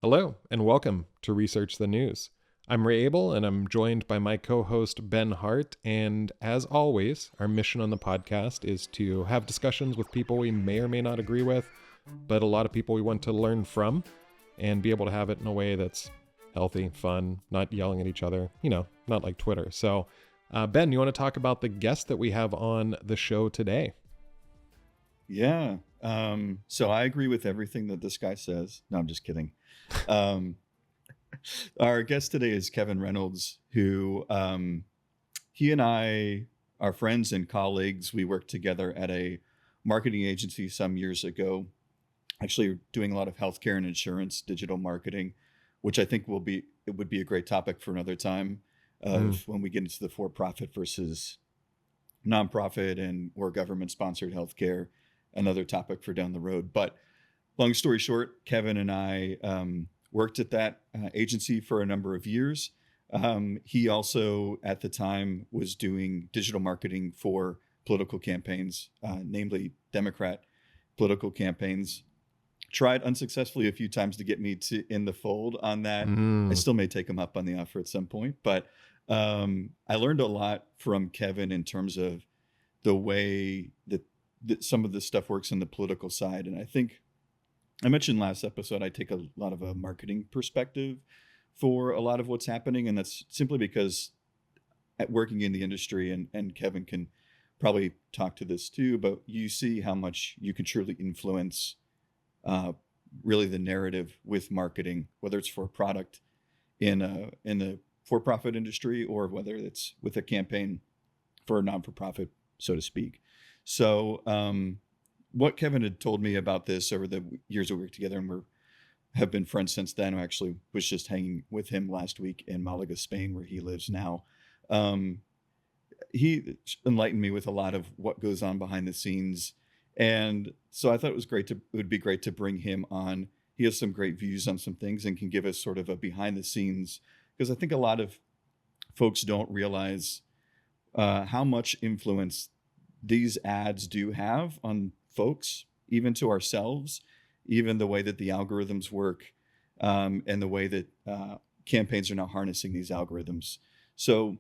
Hello, and welcome to Research the News. I'm Ray Abel, and I'm joined by my co host, Ben Hardt. And as always, our mission on the podcast is to have discussions with people we may or may not agree with, but a lot of people we want to learn from and be able to have it in a way that's healthy, fun, not yelling at each other, not like Twitter. So, Ben, you want to talk about the guest that we have on the show today? Yeah. So I agree with everything that this guy says. No, I'm just kidding. Um, our guest today is Kevin Reynolds, who he and I are friends and colleagues. We worked together at a marketing agency some years ago, actually doing a lot of healthcare and insurance digital marketing, which I think it would be a great topic for another time of when we get into the for-profit versus nonprofit and or government sponsored healthcare, another topic for down the road. But long story short, Kevin and I worked at that agency for a number of years. He also, at the time, was doing digital marketing for political campaigns, namely Democrat political campaigns. Tried unsuccessfully a few times to get me in the fold on that. I still may take him up on the offer at some point, but I learned a lot from Kevin in terms of the way that some of this stuff works in the political side. And I think I mentioned last episode, I take a lot of a marketing perspective for a lot of what's happening. And that's simply because at working in the industry, and Kevin can probably talk to this too, but you see how much you can truly influence really the narrative with marketing, whether it's for a product in the for-profit industry or whether it's with a campaign for a non-for-profit, so to speak. So what Kevin had told me about this over the years we worked together, and have been friends since then. I actually was just hanging with him last week in Malaga, Spain, where he lives now. He enlightened me with a lot of what goes on behind the scenes. And so I thought it would be great to bring him on. He has some great views on some things and can give us sort of a behind the scenes, because I think a lot of folks don't realize how much influence these ads do have on folks, even to ourselves, even the way that the algorithms work, and the way that campaigns are now harnessing these algorithms. So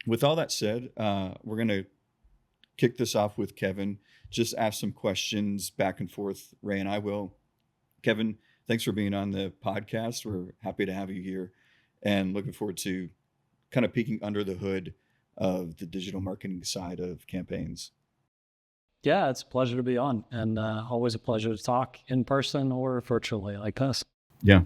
with all that said, we're going to kick this off with Kevin, just ask some questions back and forth. Ray and I will. Kevin, thanks for being on the podcast. We're happy to have you here and looking forward to kind of peeking under the hood of the digital marketing side of campaigns. Yeah, it's a pleasure to be on, and always a pleasure to talk in person or virtually like this. Yeah.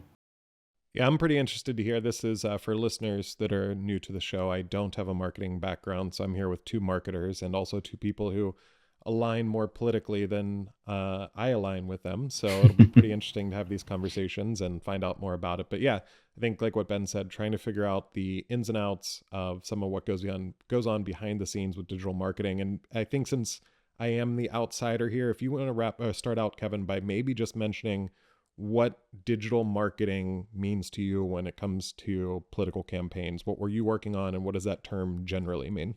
Yeah, I'm pretty interested to hear. This is for listeners that are new to the show. I don't have a marketing background, so I'm here with two marketers and also two people who align more politically than I align with them. So it'll be pretty interesting to have these conversations and find out more about it. But yeah, I think like what Ben said, trying to figure out the ins and outs of some of what goes on behind the scenes with digital marketing. And I think since I am the outsider here, if you want to start out, Kevin, by maybe just mentioning what digital marketing means to you when it comes to political campaigns. What were you working on, and what does that term generally mean?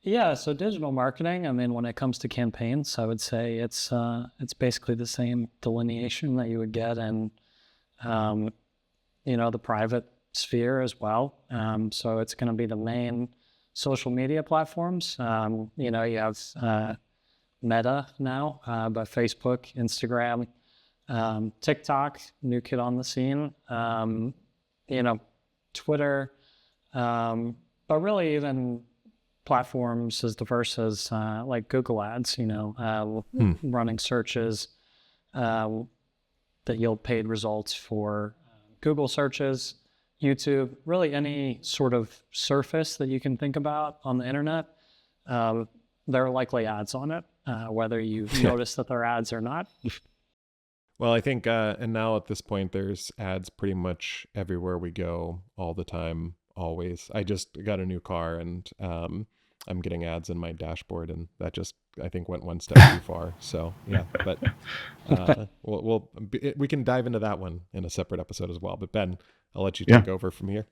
Yeah, so digital marketing, I mean, when it comes to campaigns, I would say it's basically the same delineation that you would get in, the private sphere as well. So it's going to be the main social media platforms. You have Meta now, but Facebook, Instagram, TikTok, new kid on the scene, Twitter, but really even platforms as diverse as like Google Ads, running searches that yield paid results for Google searches, YouTube, really any sort of surface that you can think about on the internet. There are likely ads on it, whether you notice that there are ads or not. Well, I think, and now at this point, there's ads pretty much everywhere we go, all the time, always. I just got a new car, and I'm getting ads in my dashboard, and that just, I think, went one step too far. So yeah, but we can dive into that one in a separate episode as well. But Ben, I'll let you take over from here.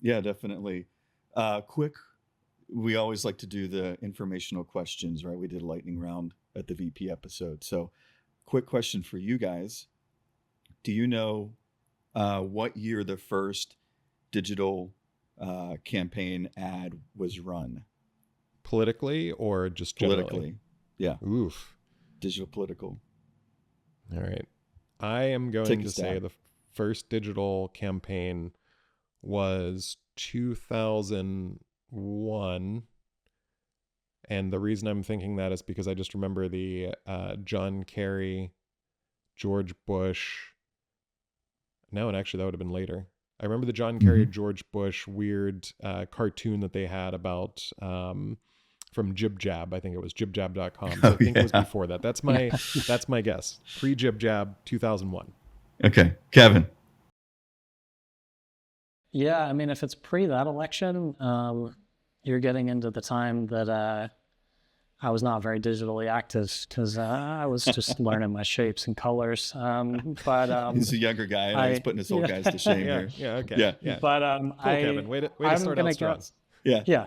Yeah, definitely. Quick. We always like to do the informational questions, right? We did a lightning round at the VP episode. So quick question for you guys. do you know what year the first digital campaign ad was run? Politically or just generally? Politically. Yeah. Oof. Digital political. All right. I am going Take a to say stab. the first digital campaign was 2001. And the reason I'm thinking that is because I just remember the John Kerry, George Bush. No, and actually that would have been later. I remember the John Kerry, George Bush weird cartoon that they had about from Jib Jab. I think it was jibjab.com. So I think it was before that. That's my guess. Pre-Jib Jab 2001. Okay. Kevin. Yeah, I mean, if it's pre that election, you're getting into the time that I was not very digitally active because I was just learning my shapes and colors. But he's a younger guy, and he's putting his old guys to shame here. Yeah, okay. Yeah. But Cool, Kevin. Way to start out strong. Yeah.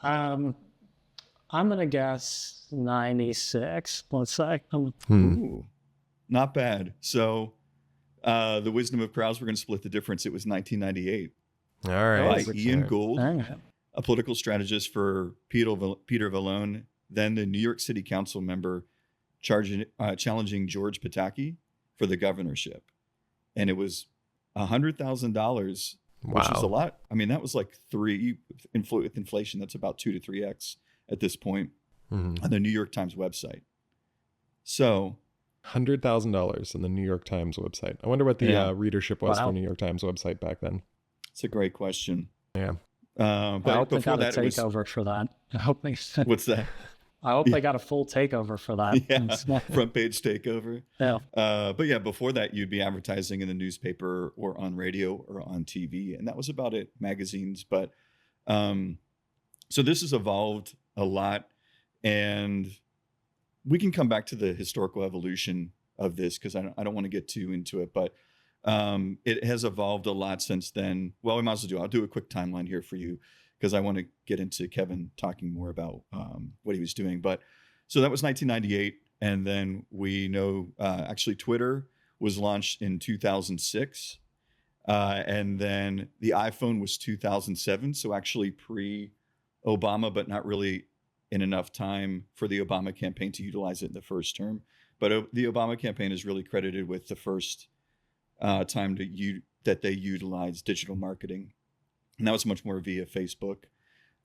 I'm gonna guess 96. Let's say. Ooh, not bad. So, the wisdom of crowds, we're going to split the difference. It was 1998. All right. By Ian Gould, Okay. a political strategist for Peter Vallone, then the New York City Council member, challenging George Pataki for the governorship, and it was $100,000, which was a lot. I mean, that was like with inflation. That's about 2 to 3x at this point on the New York Times website. So, $100,000 on the New York Times website. I wonder what the readership was for New York Times website back then. It's a great question. Yeah. But I hope they got a takeover for that. I hope they. What's that? I hope they got a full takeover for that. Yeah, front page takeover. Yeah. But yeah, before that, you'd be advertising in the newspaper or on radio or on TV, and that was about it. Magazines, but so this has evolved a lot, and we can come back to the historical evolution of this because I don't want to get too into it, but it has evolved a lot since then. Well, we might as well I'll do a quick timeline here for you because I want to get into Kevin talking more about what he was doing. But so that was 1998. And then we know actually Twitter was launched in 2006. And then the iPhone was 2007. So actually pre-Obama, but not really in enough time for the Obama campaign to utilize it in the first term. But the Obama campaign is really credited with the first time that they utilized digital marketing. And that was much more via Facebook.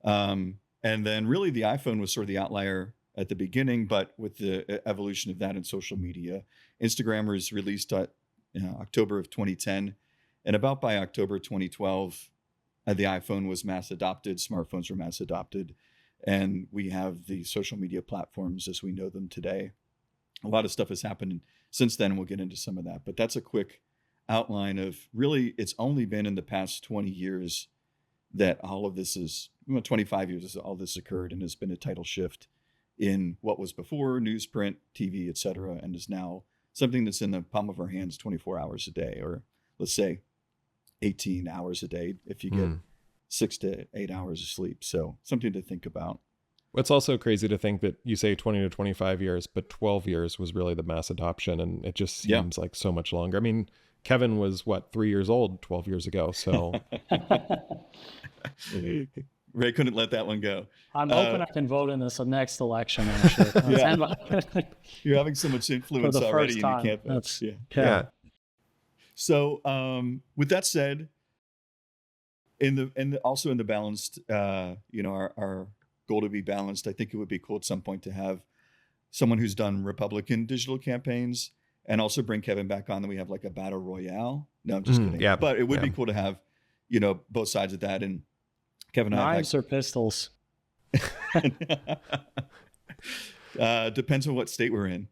And then really the iPhone was sort of the outlier at the beginning, but with the evolution of that in social media, Instagram was released October of 2010. And about by October 2012, the iPhone was mass adopted, smartphones were mass adopted, and we have the social media platforms as we know them today. A lot of stuff has happened since then, and we'll get into some of that. But that's a quick outline of really, it's only been in the past 20 years that all of this is, 25 years all this occurred, and has been a tidal shift in what was before newsprint, TV, et cetera, and is now something that's in the palm of our hands 24 hours a day, or let's say 18 hours a day if you get 6 to 8 hours of sleep. So something to think about. It's also crazy to think that you say 20 to 25 years, but 12 years was really the mass adoption, and it just seems like so much longer. I mean, Kevin was 3 years old 12 years ago. So Ray couldn't let that one go. I'm hoping I can vote in this next election. Actually. You're having so much influence already, and you can't vote. Yeah. So with that said, also in the balanced, our goal to be balanced, I think it would be cool at some point to have someone who's done Republican digital campaigns, and also bring Kevin back on. Then we have like a battle royale. No, I'm just kidding. Yeah, but it would be cool to have, both sides of that. And Kevin and I knives or pistols. Depends on what state we're in.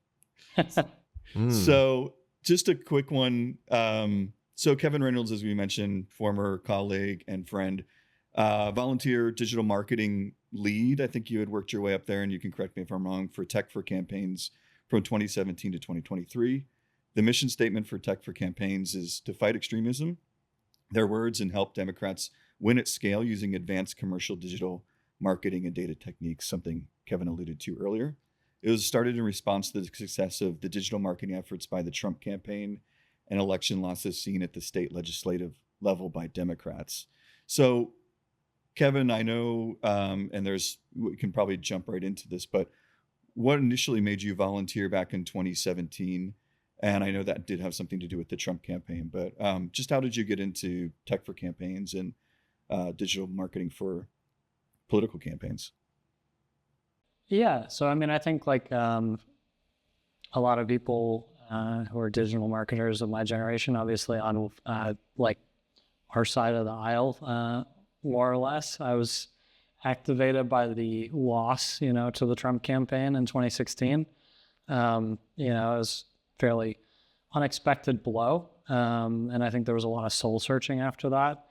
So just a quick one. So Kevin Reynolds, as we mentioned, former colleague and friend, volunteer digital marketing lead. I think you had worked your way up there, and you can correct me if I'm wrong, for Tech for Campaigns from 2017 to 2023. The mission statement for Tech for Campaigns is to fight extremism, their words, and help Democrats win at scale using advanced commercial digital marketing and data techniques, something Kevin alluded to earlier. It was started in response to the success of the digital marketing efforts by the Trump campaign and election losses seen at the state legislative level by Democrats. So, Kevin, I know, and we can probably jump right into this, but what initially made you volunteer back in 2017? And I know that did have something to do with the Trump campaign, but just how did you get into tech for campaigns and digital marketing for political campaigns? Yeah. So, I mean, I think like a lot of people who are digital marketers of my generation, obviously on like our side of the aisle, more or less, I was activated by the loss, to the Trump campaign in 2016. It was fairly unexpected blow. And I think there was a lot of soul searching after that.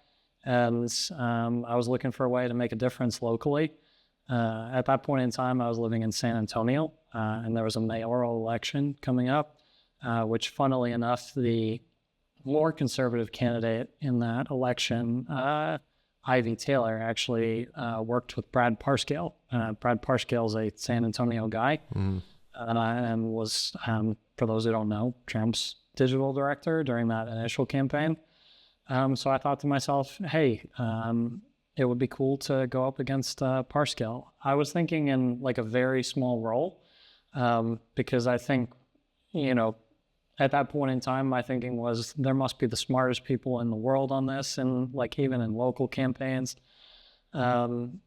And I was looking for a way to make a difference locally. At that point in time, I was living in San Antonio, and there was a mayoral election coming up, which funnily enough, the more conservative candidate in that election, Ivy Taylor, actually worked with Brad Parscale. Brad Parscale is a San Antonio guy, and was, for those who don't know, Trump's digital director during that initial campaign. So I thought to myself, hey, it would be cool to go up against Parscale. I was thinking in like a very small role, because I think, at that point in time, my thinking was there must be the smartest people in the world on this, and like even in local campaigns. And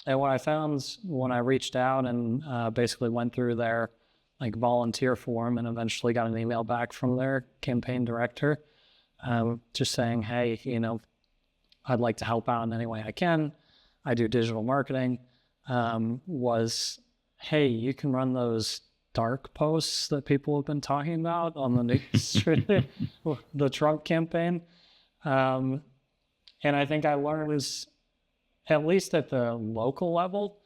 what I found when I reached out and basically went through their like volunteer form and eventually got an email back from their campaign director, just saying, hey, I'd like to help out in any way I can. I do digital marketing. Was, hey, you can run those dark posts that people have been talking about on the news, the Trump campaign. And I think I learned is, at least at the local level,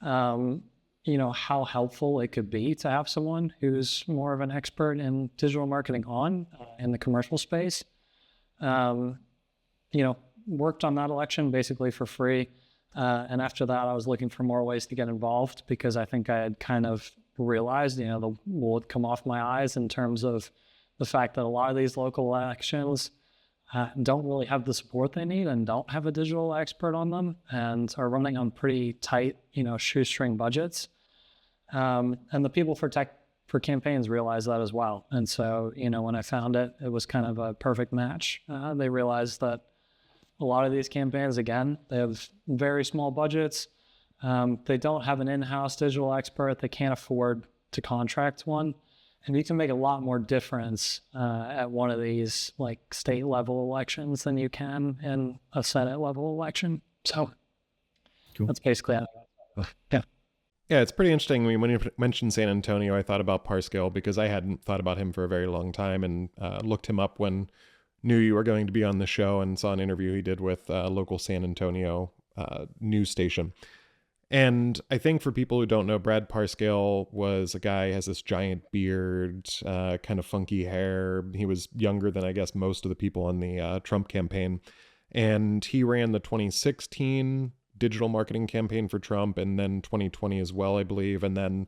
how helpful it could be to have someone who's more of an expert in digital marketing in the commercial space. Worked on that election basically for free. And after that, I was looking for more ways to get involved, because I think I had kind of realized, the wool had come off my eyes in terms of the fact that a lot of these local elections don't really have the support they need and don't have a digital expert on them and are running on pretty tight, shoestring budgets. And the people for tech for campaigns realized that as well. And so, when I found it, it was kind of a perfect match. They realized that a lot of these campaigns, again, they have very small budgets. They don't have an in-house digital expert. They can't afford to contract one. And you can make a lot more difference at one of these like state level elections than you can in a Senate level election. So cool. That's basically it. Yeah. Yeah, it's pretty interesting. When you mentioned San Antonio, I thought about Parscale because I hadn't thought about him for a very long time, and looked him up when knew you were going to be on the show and saw an interview he did with a local San Antonio news station. And I think for people who don't know, Brad Parscale was a guy, has this giant beard, kind of funky hair. He was younger than I guess most of the people on the Trump campaign. And he ran the 2016 digital marketing campaign for Trump, and then 2020 as well, I believe. And then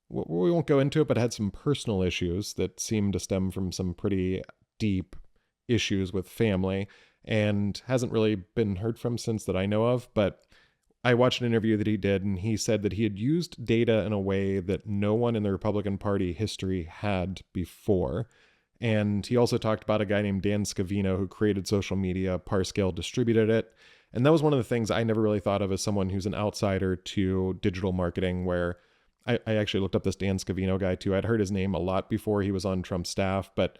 we won't go into it, but had some personal issues that seemed to stem from some pretty deep issues with family, and hasn't really been heard from since that I know of. But I watched an interview that he did, and he said that he had used data in a way that no one in the Republican Party history had before. And he also talked about a guy named Dan Scavino who created social media. Parscale distributed it. And that was one of the things I never really thought of as someone who's an outsider to digital marketing, where I actually looked up this Dan Scavino guy too. I'd heard his name a lot before he was on Trump's staff, but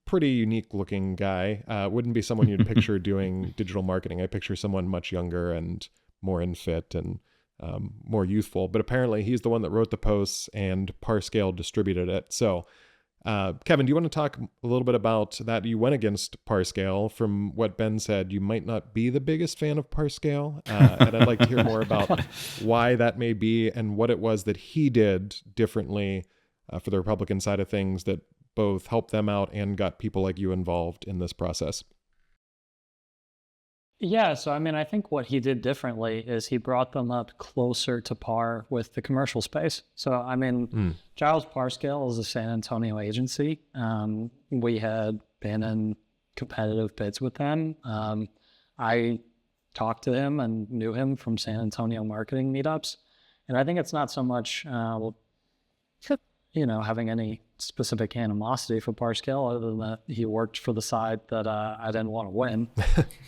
pretty unique looking guy. Wouldn't be someone you'd picture doing digital marketing. I picture someone much younger and more in fit and more youthful. But apparently he's the one that wrote the posts, and Parscale distributed it. So Kevin, do you want to talk a little bit about that? You went against Parscale. From what Ben said, you might not be the biggest fan of Parscale. And I'd like to hear more about why that may be and what it was that he did differently for the Republican side of things that both helped them out and got people like you involved in this process. Yeah, so I mean, I think what he did differently is he brought them up closer to par with the commercial space. So, I mean, Giles Parscale is a San Antonio agency. We had been in competitive bids with them. I talked to him and knew him from San Antonio marketing meetups. And I think it's not so much, having any specific animosity for Parscale other than that he worked for the side that I didn't want to win.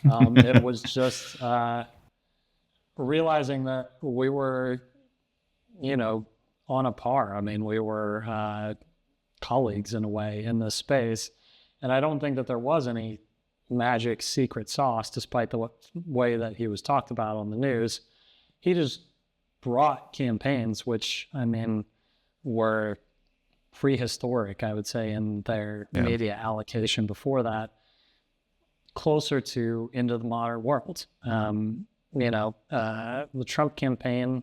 It was just realizing that we were, on a par. I mean, we were colleagues in a way in this space. And I don't think that there was any magic secret sauce, despite the way that he was talked about on the news. He just brought campaigns, which, I mean, were prehistoric, I would say, in their media allocation before that, closer to into the modern world. The Trump campaign,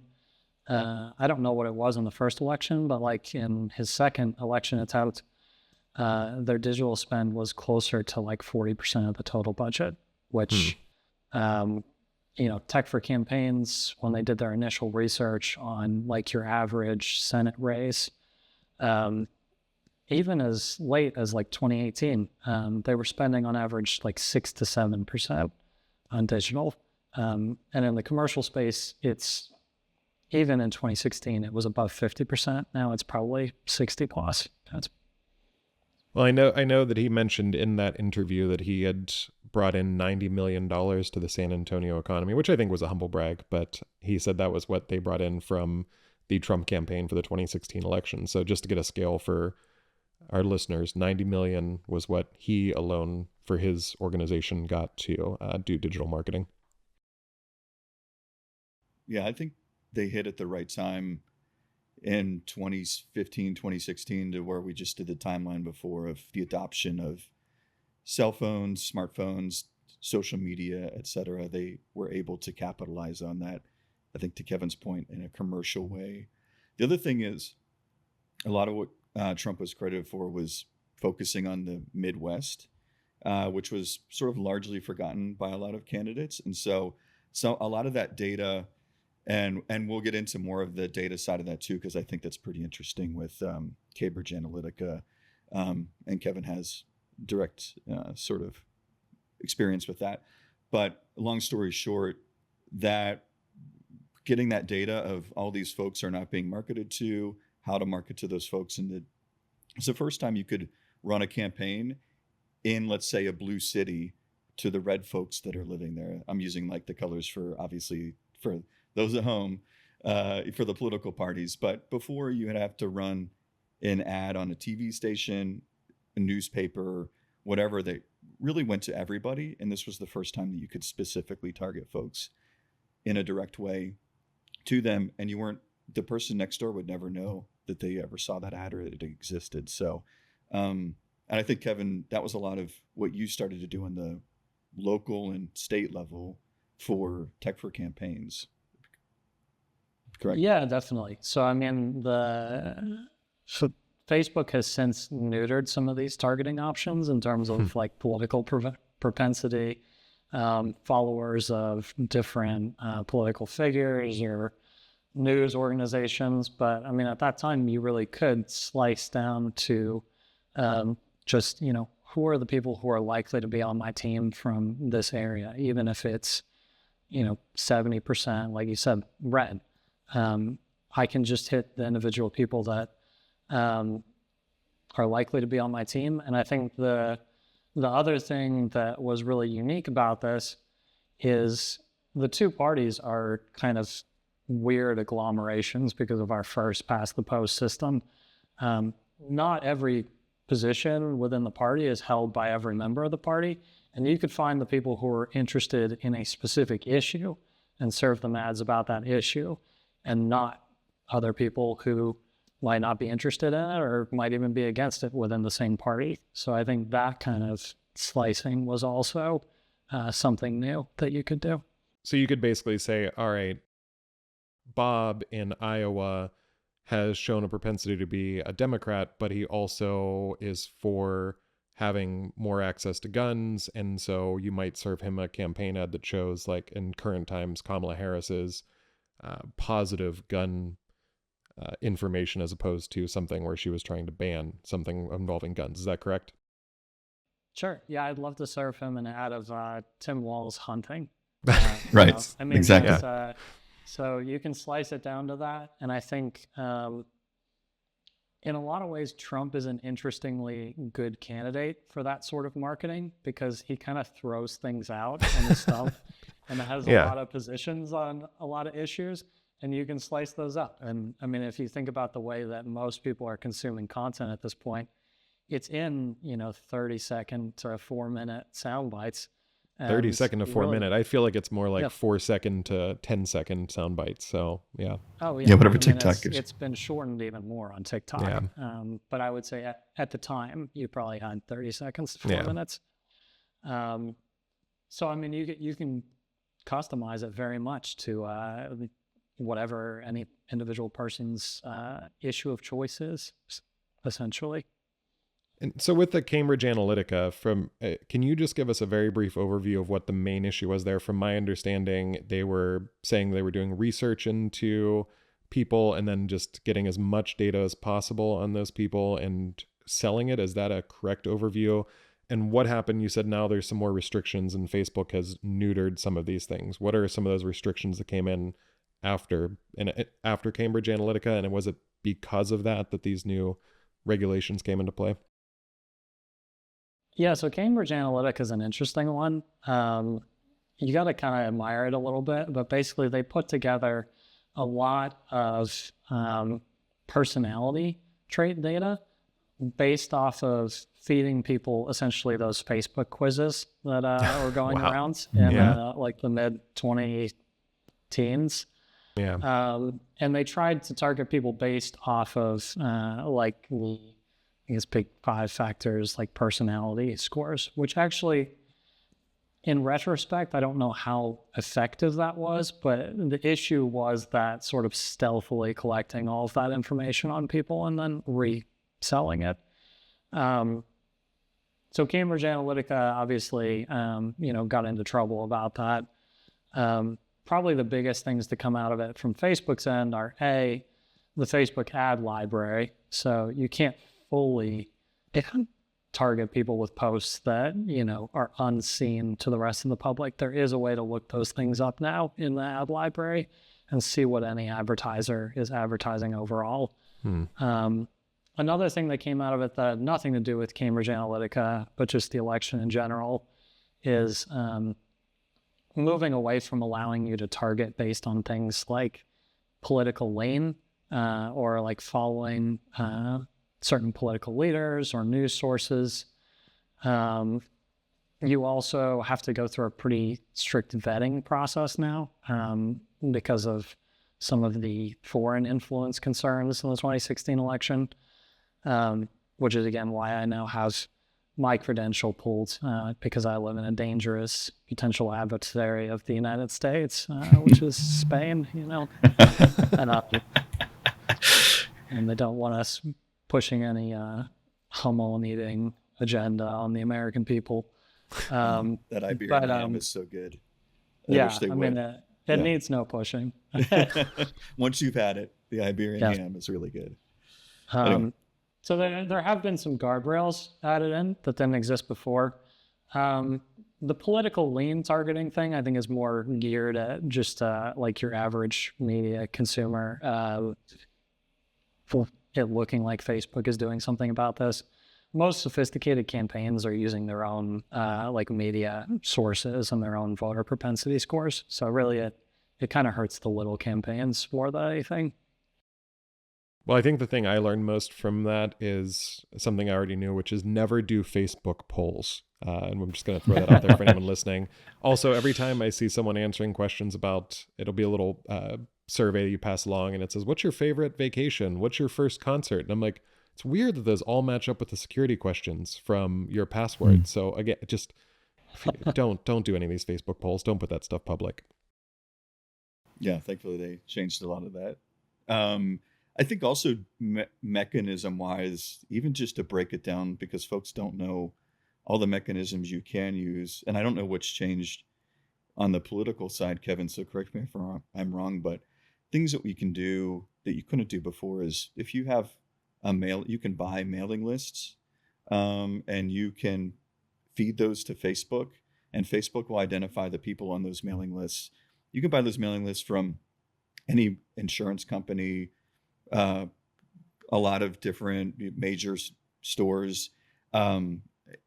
I don't know what it was in the first election, but like in his second election attempt, their digital spend was closer to like 40% of the total budget, which, Tech for Campaigns, when they did their initial research on like your average Senate race, even as late as like 2018, they were spending on average like 6 to 7% on digital. And in the commercial space, it's even in 2016, it was above 50%. Now it's probably 60 plus. Well, I know that he mentioned in that interview that he had brought in $90 million to the San Antonio economy, which I think was a humble brag, but he said that was what they brought in from the Trump campaign for the 2016 election. So just to get a scale for our listeners, 90 million was what he alone for his organization got to do digital marketing. Yeah, I think they hit at the right time in 2015, 2016 to where we just did the timeline before of the adoption of cell phones, smartphones, social media, etc. They were able to capitalize on that, I think, to Kevin's point, in a commercial way. The other thing is a lot of what Trump was credited for was focusing on the Midwest, which was sort of largely forgotten by a lot of candidates. And so a lot of that data, and we'll get into more of the data side of that too, because I think that's pretty interesting with Cambridge Analytica, and Kevin has direct sort of experience with that. But long story short, that getting that data of all these folks are not being marketed to, how to market to those folks, and it's the first time you could run a campaign in, let's say, a blue city to the red folks that are living there. I'm using like the colors for, obviously, for those at home, for the political parties. But before, you would have to run an ad on a TV station, a newspaper, whatever, that really went to everybody. And this was the first time that you could specifically target folks in a direct way to them. And the person next door would never know that they ever saw that ad or that it existed. So, and I think, Kevin, that was a lot of what you started to do in the local and state level for Tech for Campaigns. Correct? Yeah, definitely. So, I mean, Facebook has since neutered some of these targeting options in terms of like political propensity, followers of different political figures or news organizations. But I mean, at that time, you really could slice down to just, who are the people who are likely to be on my team from this area, even if it's, 70%, like you said, red. I can just hit the individual people that are likely to be on my team. And I think the other thing that was really unique about this is the two parties are kind of weird agglomerations because of our first past the post system. Not every position within the party is held by every member of the party. And you could find the people who are interested in a specific issue and serve them ads about that issue, and not other people who might not be interested in it or might even be against it within the same party. So I think that kind of slicing was also something new that you could do. So you could basically say, all right, Bob in Iowa has shown a propensity to be a Democrat, but he also is for having more access to guns. And so you might serve him a campaign ad that shows, like in current times, Kamala Harris's positive gun information as opposed to something where she was trying to ban something involving guns. Is that correct? Sure. Yeah, I'd love to serve him an ad of Tim Walz hunting. Right. I mean, exactly. so you can slice it down to that. And I think in a lot of ways, Trump is an interestingly good candidate for that sort of marketing because he kind of throws things out on the stuff and has a lot of positions on a lot of issues, and you can slice those up. And I mean, if you think about the way that most people are consuming content at this point, it's in, 30-second to 4-minute sound bites. 30-second to 4-minute. I feel like it's more like 4-second to 10-second sound bites. So yeah. Oh yeah. Yeah, whatever TikTok is. It's been shortened even more on TikTok. Yeah. But I would say at the time you probably had 30 seconds to 4 minutes. So I mean, you can customize it very much to whatever any individual person's issue of choice is, essentially. And so with the Cambridge Analytica, can you just give us a very brief overview of what the main issue was there? From my understanding, they were saying they were doing research into people and then just getting as much data as possible on those people and selling it. Is that a correct overview? And what happened? You said now there's some more restrictions and Facebook has neutered some of these things. What are some of those restrictions that came in after Cambridge Analytica? And was it because of that these new regulations came into play? Yeah, so Cambridge Analytica is an interesting one. You got to kind of admire it a little bit, but basically they put together a lot of personality trait data based off of feeding people essentially those Facebook quizzes that were going around in like the mid-2010s. Yeah. And they tried to target people based off of like the big 5 factors like personality scores, which actually, in retrospect, I don't know how effective that was, but the issue was that sort of stealthily collecting all of that information on people and then reselling it. So Cambridge Analytica obviously, got into trouble about that. Probably the biggest things to come out of it from Facebook's end are the Facebook ad library. So you can't fully target people with posts that, are unseen to the rest of the public. There is a way to look those things up now in the ad library and see what any advertiser is advertising overall. Another thing that came out of it that had nothing to do with Cambridge Analytica, but just the election in general, is moving away from allowing you to target based on things like political lean or like following certain political leaders or news sources. You also have to go through a pretty strict vetting process now because of some of the foreign influence concerns in the 2016 election, which is, again, why I now have my credential pulled because I live in a dangerous potential adversary of the United States, which is Spain, and they don't want us pushing any Hummel-eating agenda on the American people. That Iberian ham is so good. It needs no pushing. Once you've had it, the Iberian ham is really good. So there have been some guardrails added in that didn't exist before. The political lean targeting thing, I think, is more geared at just like your average media consumer. It looking like Facebook is doing something about this. Most sophisticated campaigns are using their own like media sources and their own voter propensity scores. So really it kind of hurts the little campaigns more than anything. Well, I think the thing I learned most from that is something I already knew, which is never do Facebook polls. And I'm just going to throw that out there for anyone listening. Also, every time I see someone answering questions about, it'll be a little survey you pass along and it says, what's your favorite vacation? What's your first concert? And I'm like, it's weird that those all match up with the security questions from your password. So again, just don't do any of these Facebook polls. Don't put that stuff public. Yeah, thankfully they changed a lot of that. I think also mechanism wise, even just to break it down, because folks don't know all the mechanisms you can use. And I don't know what's changed on the political side, Kevin, so correct me if I'm wrong, but things that we can do that you couldn't do before is if you have you can buy mailing lists, and you can feed those to Facebook, and Facebook will identify the people on those mailing lists. You can buy those mailing lists from any insurance company, a lot of different major stores,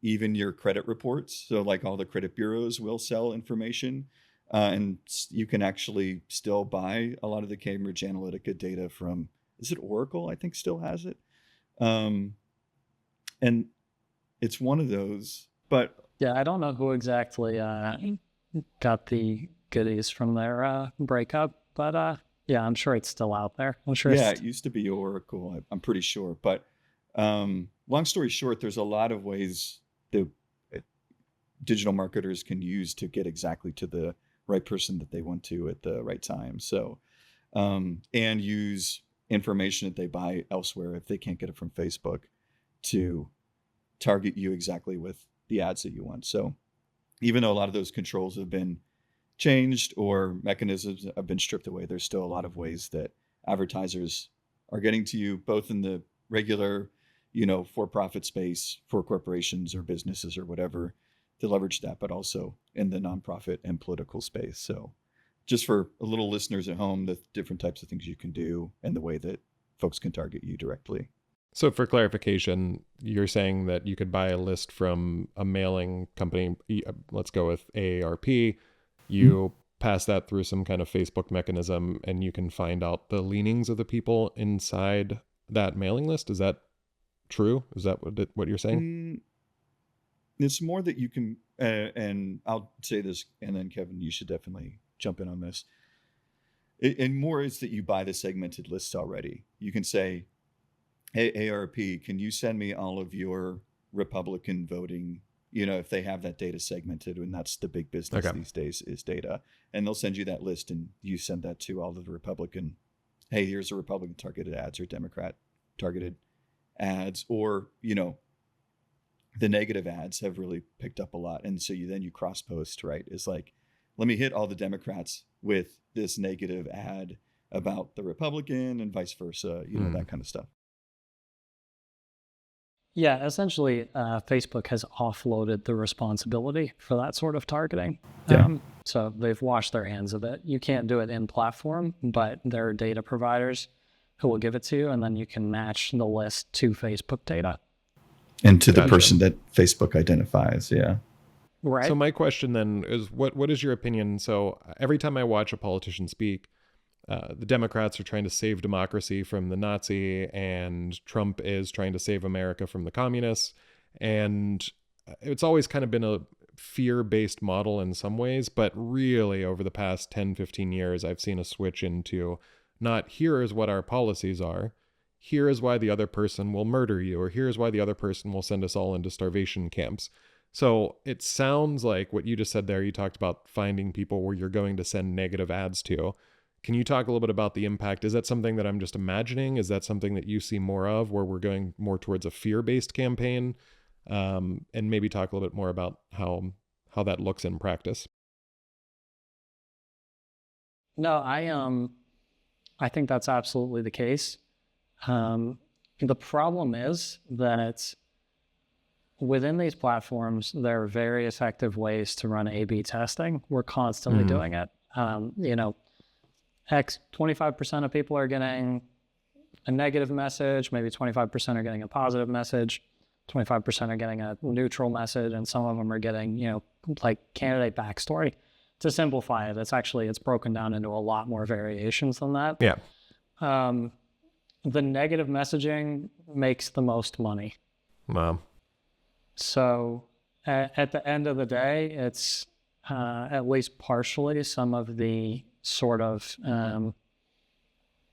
even your credit reports. So like all the credit bureaus will sell information, and you can actually still buy a lot of the Cambridge Analytica data from, is it Oracle? I think still has it. And it's one of those, but Yeah, I don't know who exactly got the goodies from their breakup, but yeah, I'm sure it's still out there. I'm sure. Yeah, it used to be Oracle, I'm pretty sure. But long story short, there's a lot of ways that digital marketers can use to get exactly to the right person that they want to at the right time. So, and use information that they buy elsewhere if they can't get it from Facebook to target you exactly with the ads that you want. So even though a lot of those controls have been changed or mechanisms have been stripped away, there's still a lot of ways that advertisers are getting to you, both in the regular, for-profit space for corporations or businesses or whatever, to leverage that, but also in the nonprofit and political space. So just for a little listeners at home, the different types of things you can do and the way that folks can target you directly. So for clarification, you're saying that you could buy a list from a mailing company, let's go with AARP, you pass that through some kind of Facebook mechanism, and you can find out the leanings of the people inside that mailing list. Is that true? Is that what you're saying? It's more that you can, and I'll say this, and then Kevin, you should definitely jump in on this. And more is that you buy the segmented lists already. You can say, hey, ARP, can you send me all of your Republican voting, if they have that data segmented, and that's the big business these days is data. And they'll send you that list, and you send that to all of the Republican, hey, here's a Republican targeted ads or Democrat targeted ads, or, the negative ads have really picked up a lot. And so you cross post, right? It's like, let me hit all the Democrats with this negative ad about the Republican and vice versa, that kind of stuff. Yeah, essentially, Facebook has offloaded the responsibility for that sort of targeting. Yeah. So they've washed their hands of it. You can't do it in platform, but there are data providers who will give it to you, and then you can match the list to Facebook data. And to the person that Facebook identifies, yeah. Right. So my question then is, what is your opinion? So every time I watch a politician speak, the Democrats are trying to save democracy from the Nazi, and Trump is trying to save America from the communists. And it's always kind of been a fear-based model in some ways, but really over the past 10, 15 years, I've seen a switch into not here is what our policies are, here is why the other person will murder you, or here's why the other person will send us all into starvation camps. So it sounds like what you just said there, you talked about finding people where you're going to send negative ads to. Can you talk a little bit about the impact? Is that something that I'm just imagining? Is that something that you see more of, where we're going more towards a fear-based campaign? And maybe talk a little bit more about how that looks in practice. No, I think that's absolutely the case. The problem is that within these platforms, there are very effective ways to run A/B testing. We're constantly doing it. 25% of people are getting a negative message, maybe 25% are getting a positive message, 25% are getting a neutral message, and some of them are getting, like candidate backstory. To simplify it, it's broken down into a lot more variations than that. Yeah. The negative messaging makes the most money. Wow. So at the end of the day, it's at least partially some of the sort of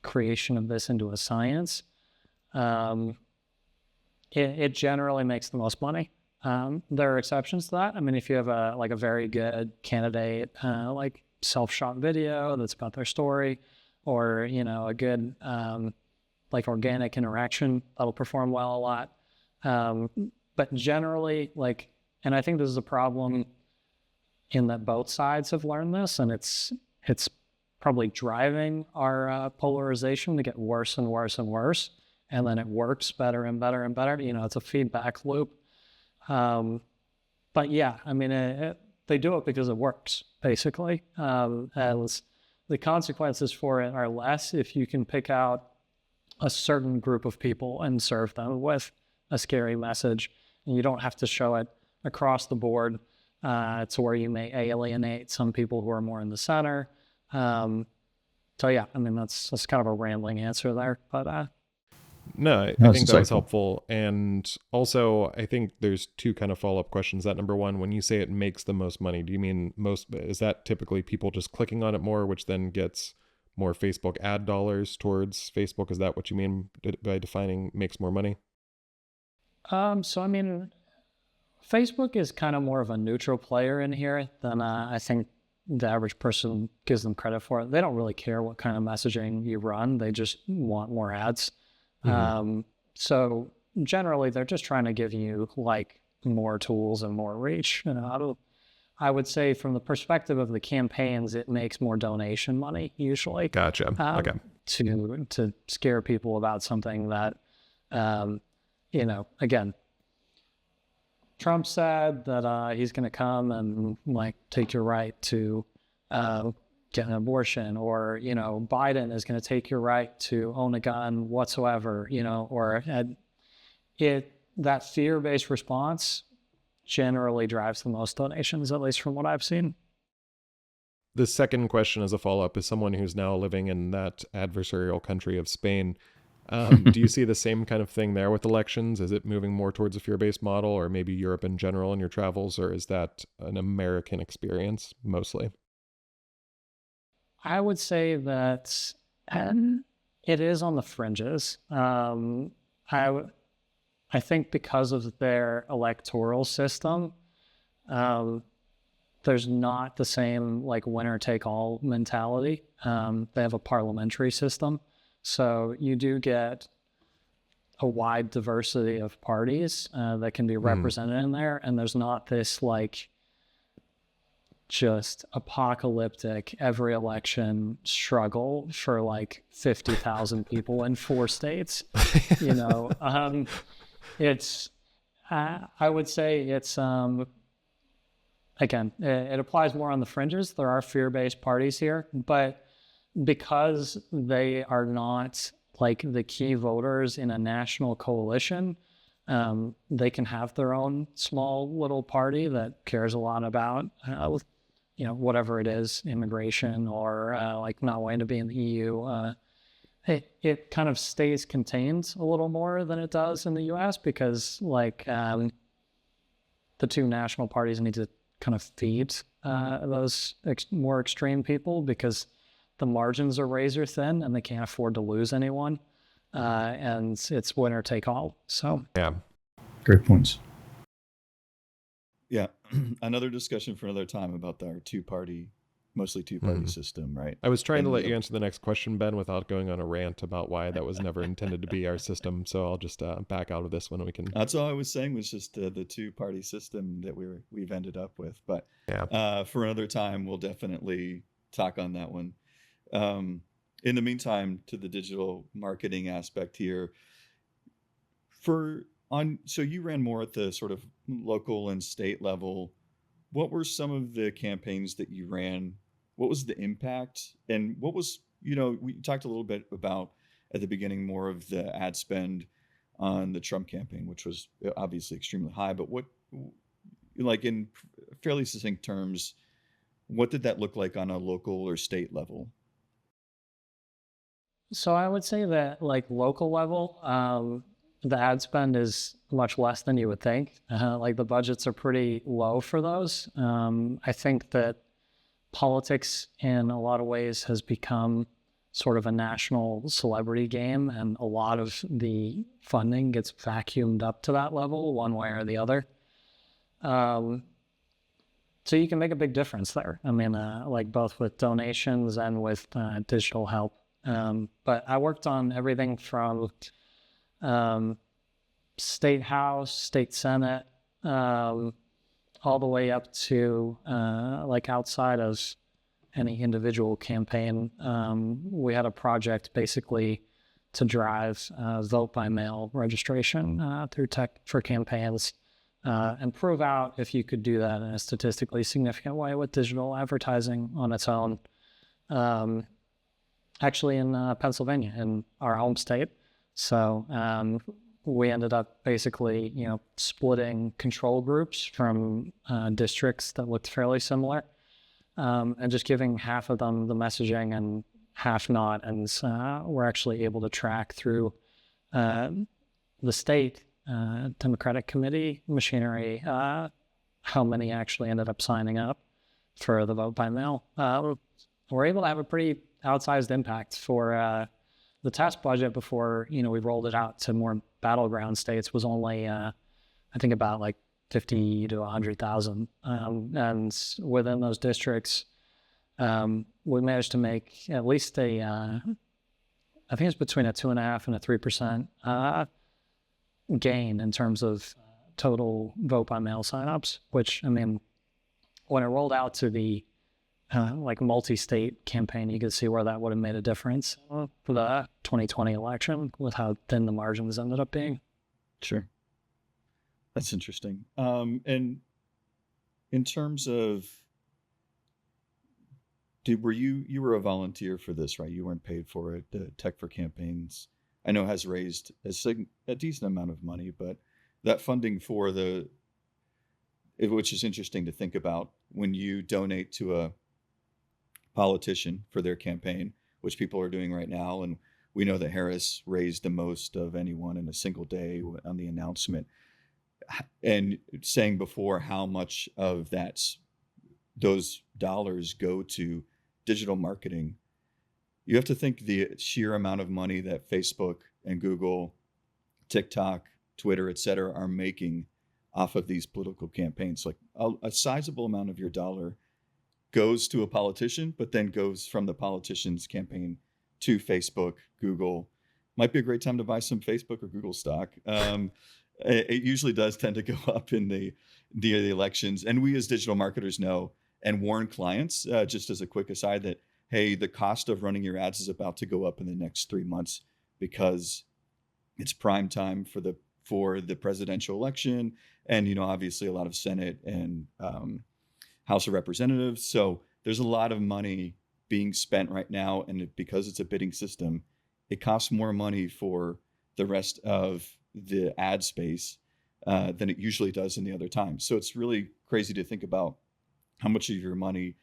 creation of this into a science. It generally makes the most money. There are exceptions to that. I mean, if you have a very good candidate, like self-shot video that's about their story, or a good like organic interaction, that'll perform well a lot. But generally, like And I think this is a problem in that both sides have learned this, and it's probably driving our polarization to get worse and worse and worse. And then it works better and better and better. It's a feedback loop. But yeah, I mean, they do it because it works, basically. And the consequences for it are less if you can pick out a certain group of people and serve them with a scary message. And you don't have to show it across the board to where you may alienate some people who are more in the center. So yeah, I mean, that's kind of a rambling answer there, but no, I think that was helpful. And also, I think there's two kind of follow-up questions. That number one, when you say it makes the most money, do you mean is that typically people just clicking on it more, which then gets more Facebook ad dollars towards Facebook? Is that what you mean by defining makes more money? So I mean, Facebook is kind of more of a neutral player in here than I think the average person gives them credit for. They don't really care what kind of messaging you run. They just want more ads. So generally they're just trying to give you like more tools and more reach. I would say from the perspective of the campaigns, it makes more donation money usually. Gotcha. Okay. To scare people about something that, again, Trump said that he's going to come and like take your right to get an abortion, or Biden is going to take your right to own a gun whatsoever, or that fear-based response generally drives the most donations, at least from what I've seen. The second question as a follow-up is someone who's now living in that adversarial country of Spain. Do you see the same kind of thing there with elections? Is it moving more towards a fear-based model, or maybe Europe in general in your travels, or is that an American experience mostly? I would say that it is on the fringes. I think because of their electoral system, there's not the same like winner-take-all mentality. They have a parliamentary system. So you do get a wide diversity of parties that can be represented in there. And there's not this like just apocalyptic every election struggle for like 50,000 people in 4 states. It's, I would say it's, again, it applies more on the fringes. There are fear-based parties here, but because they are not like the key voters in a national coalition, they can have their own small little party that cares a lot about, whatever it is, immigration or like not wanting to be in the EU. It kind of stays contained a little more than it does in the US because like the two national parties need to kind of feed those more extreme people because the margins are razor thin and they can't afford to lose anyone. And it's winner take all. So yeah, great points. Yeah, another discussion for another time about our mostly two-party system, right? I was trying to let you answer the next question, Ben, without going on a rant about why that was never intended to be our system. So I'll just back out of this one. We can. That's all I was saying was just the two-party system that we've ended up with. But yeah, for another time, we'll definitely talk on that one. In the meantime, to the digital marketing aspect here, so you ran more at the sort of local and state level. What were some of the campaigns that you ran? What was the impact? And what was, we talked a little bit about at the beginning more of the ad spend on the Trump campaign, which was obviously extremely high, but what, like in fairly succinct terms, what did that look like on a local or state level? So I would say that like local level, the ad spend is much less than you would think. Like the budgets are pretty low for those. I think that politics in a lot of ways has become sort of a national celebrity game, and a lot of the funding gets vacuumed up to that level one way or the other. So you can make a big difference there. I mean, like both with donations and with digital help. But I worked on everything from state house, state senate, all the way up to like outside of any individual campaign. We had a project basically to drive vote by mail registration through tech for campaigns and prove out if you could do that in a statistically significant way with digital advertising on its own. Actually in Pennsylvania, in our home state. So we ended up basically, splitting control groups from districts that looked fairly similar, and just giving half of them the messaging and half not. And we're actually able to track through the state Democratic Committee machinery how many actually ended up signing up for the vote by mail. We're able to have a pretty outsized impact for the test budget before, we rolled it out to more battleground states was only, I think about like 50 to 100,000. And within those districts, we managed to make at least I think it's between a 2.5% and a 3% gain in terms of total vote by mail signups, which, I mean, when it rolled out to the like multi-state campaign, you could see where that would have made a difference for the 2020 election with how thin the margins ended up being. Sure. That's interesting. And in terms of, you were a volunteer for this, right? You weren't paid for it. The Tech for Campaigns, I know, has raised a decent amount of money, but that funding for which is interesting to think about when you donate to a politician for their campaign, which people are doing right now. And we know that Harris raised the most of anyone in a single day on the announcement. And saying before how much of those dollars go to digital marketing, you have to think the sheer amount of money that Facebook and Google, TikTok, Twitter, et cetera, are making off of these political campaigns. Like a sizable amount of your dollar goes to a politician, but then goes from the politician's campaign to Facebook, Google. Might be a great time to buy some Facebook or Google stock. It usually does tend to go up in the elections. And we as digital marketers know and warn clients, just as a quick aside, that, hey, the cost of running your ads is about to go up in the next 3 months because it's prime time for the presidential election. And, obviously a lot of Senate and House of Representatives. So there's a lot of money being spent right now. And because it's a bidding system, it costs more money for the rest of the ad space than it usually does in the other times. So it's really crazy to think about how much of your money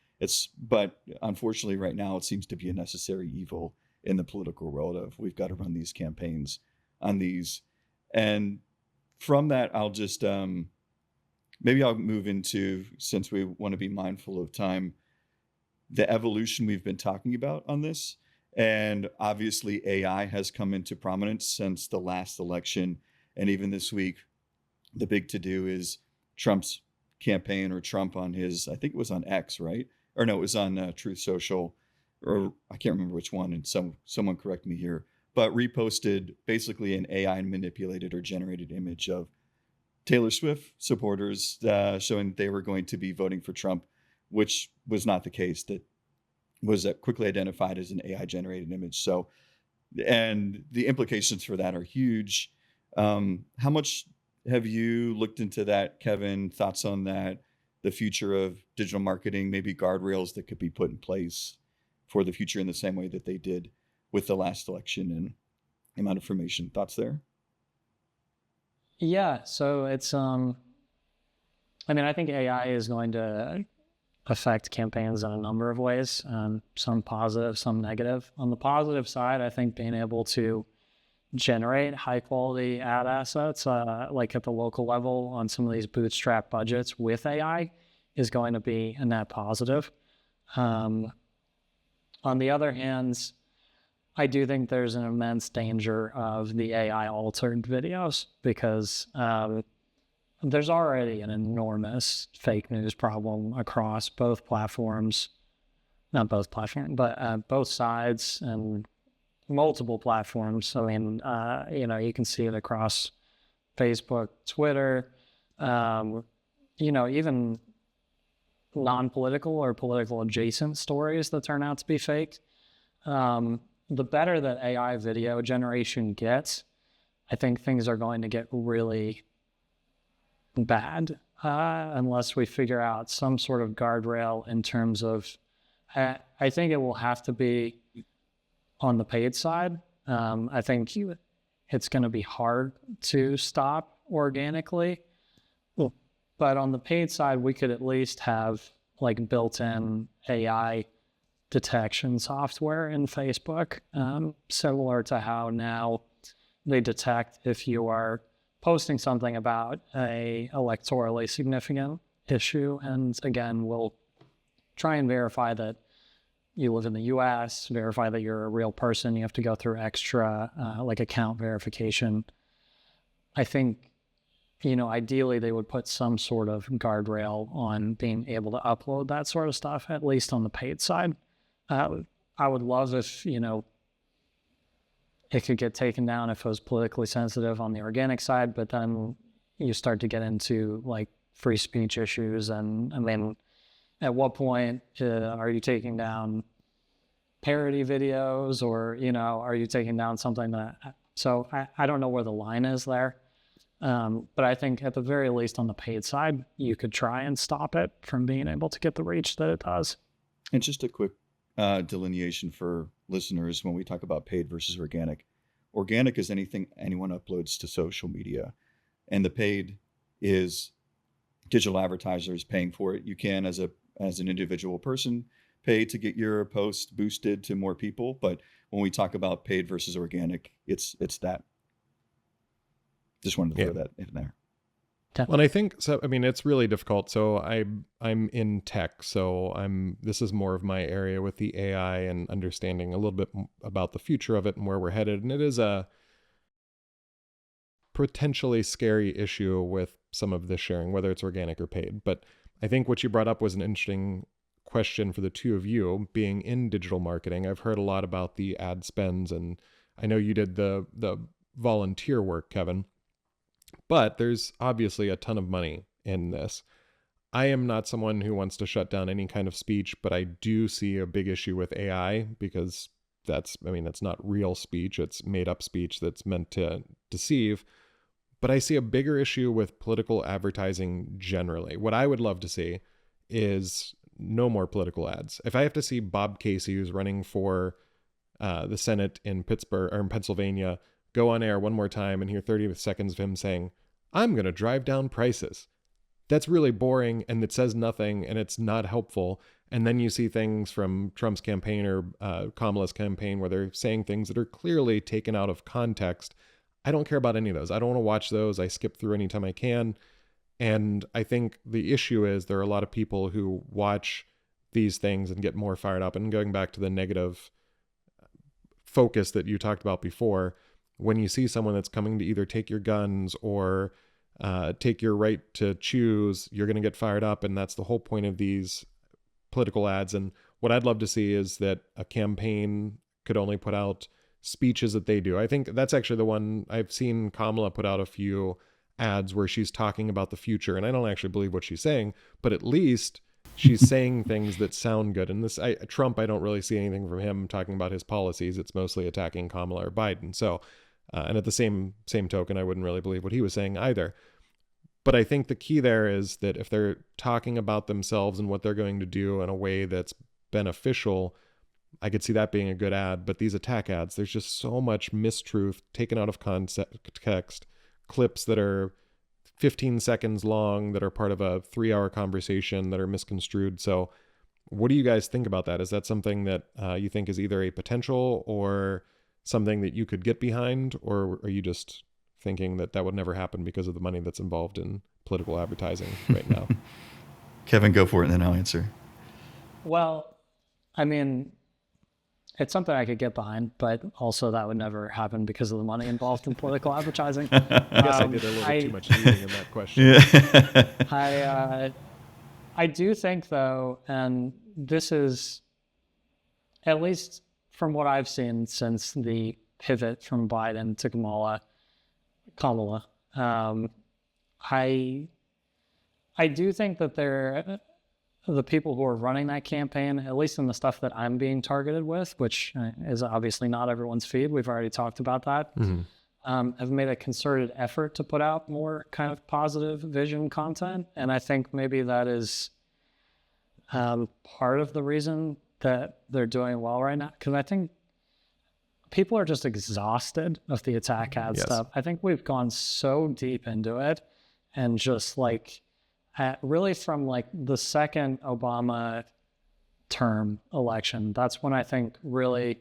but unfortunately right now it seems to be a necessary evil in the political world of we've got to run these campaigns on these. And from that, I'll just, maybe I'll move into, since we want to be mindful of time, the evolution we've been talking about on this. And obviously AI has come into prominence since the last election. And even this week, the big to-do is Trump's campaign, or Trump on his, I think it was on X, right? Or no, it was on Truth Social, or I can't remember which one. And someone correct me here, but reposted basically an AI manipulated or generated image of Taylor Swift supporters showing they were going to be voting for Trump, which was not the case. That was quickly identified as an AI generated image. So, and the implications for that are huge. How much have you looked into that, Kevin? Thoughts on that? The future of digital marketing, maybe guardrails that could be put in place for the future in the same way that they did with the last election, and the amount of information. Thoughts there? Yeah, so it's, I think AI is going to affect campaigns in a number of ways, some positive, some negative. On the positive side, I think being able to generate high quality ad assets, like at the local level on some of these bootstrap budgets with AI is going to be a net positive. On the other hand, I do think there's an immense danger of the AI altered videos because there's already an enormous fake news problem across both platforms, not both platforms, but both sides and multiple platforms. I mean, you can see it across Facebook, Twitter, even non-political or political adjacent stories that turn out to be fake. The better that AI video generation gets, I think things are going to get really bad unless we figure out some sort of guardrail in terms of, I think it will have to be on the paid side. I think it's going to be hard to stop organically. But on the paid side, we could at least have like built-in AI detection software in Facebook, similar to how now they detect if you are posting something about a electorally significant issue. And again, we'll try and verify that you live in the US, verify that you're a real person. You have to go through extra like account verification. I think, ideally they would put some sort of guardrail on being able to upload that sort of stuff, at least on the paid side. I would love if, it could get taken down if it was politically sensitive on the organic side, but then you start to get into like free speech issues. And I mean, at what point are you taking down parody videos, or, are you taking down something that, so I don't know where the line is there. But I think at the very least on the paid side, you could try and stop it from being able to get the reach that it does. And just a quick delineation for listeners when we talk about paid versus organic. Organic is anything anyone uploads to social media, and the paid is digital advertisers paying for it. You can, as an individual person, pay to get your post boosted to more people, but when we talk about paid versus organic, it's that. Just wanted to throw that in there. Well, and I think so. I mean, it's really difficult. So I'm in tech, so this is more of my area with the AI and understanding a little bit about the future of it and where we're headed. And it is a potentially scary issue with some of this sharing, whether it's organic or paid. But I think what you brought up was an interesting question for the two of you being in digital marketing. I've heard a lot about the ad spends, and I know you did the volunteer work, Kevin. But there's obviously a ton of money in this. I am not someone who wants to shut down any kind of speech, but I do see a big issue with AI because it's not real speech. It's made up speech that's meant to deceive. But I see a bigger issue with political advertising generally. What I would love to see is no more political ads. If I have to see Bob Casey, who's running for the Senate in Pittsburgh or in Pennsylvania, go on air one more time and hear 30 seconds of him saying, "I'm going to drive down prices." That's really boring, and it says nothing, and it's not helpful. And then you see things from Trump's campaign or Kamala's campaign where they're saying things that are clearly taken out of context. I don't care about any of those. I don't want to watch those. I skip through anytime I can. And I think the issue is there are a lot of people who watch these things and get more fired up. And going back to the negative focus that you talked about before, when you see someone that's coming to either take your guns or take your right to choose, you're going to get fired up. And that's the whole point of these political ads. And what I'd love to see is that a campaign could only put out speeches that they do. I think that's actually the one I've seen Kamala put out a few ads where she's talking about the future. And I don't actually believe what she's saying, but at least she's saying things that sound good. And Trump, I don't really see anything from him talking about his policies. It's mostly attacking Kamala or Biden. So, and at the same token, I wouldn't really believe what he was saying either. But I think the key there is that if they're talking about themselves and what they're going to do in a way that's beneficial, I could see that being a good ad. But these attack ads, there's just so much mistruth taken out of context, clips that are 15 seconds long that are part of a 3-hour conversation that are misconstrued. So what do you guys think about that? Is that something that you think is either a potential or something that you could get behind? Or are you just thinking that would never happen because of the money that's involved in political advertising right now? Kevin, go for it, and then I'll answer. Well, I mean, it's something I could get behind, but also that would never happen because of the money involved in political advertising. I guess I did a little too much reading in that question. Yeah. I do think, though, and this is, at least from what I've seen since the pivot from Biden to Kamala, I I do think that the people who are running that campaign, at least in the stuff that I'm being targeted with, which is obviously not everyone's feed, we've already talked about that, have made a concerted effort to put out more kind of positive vision content. And I think maybe that is part of the reason that they're doing well right now. Because I think people are just exhausted of the attack ad stuff. I think we've gone so deep into it, and just like really from like the second Obama term election, that's when I think really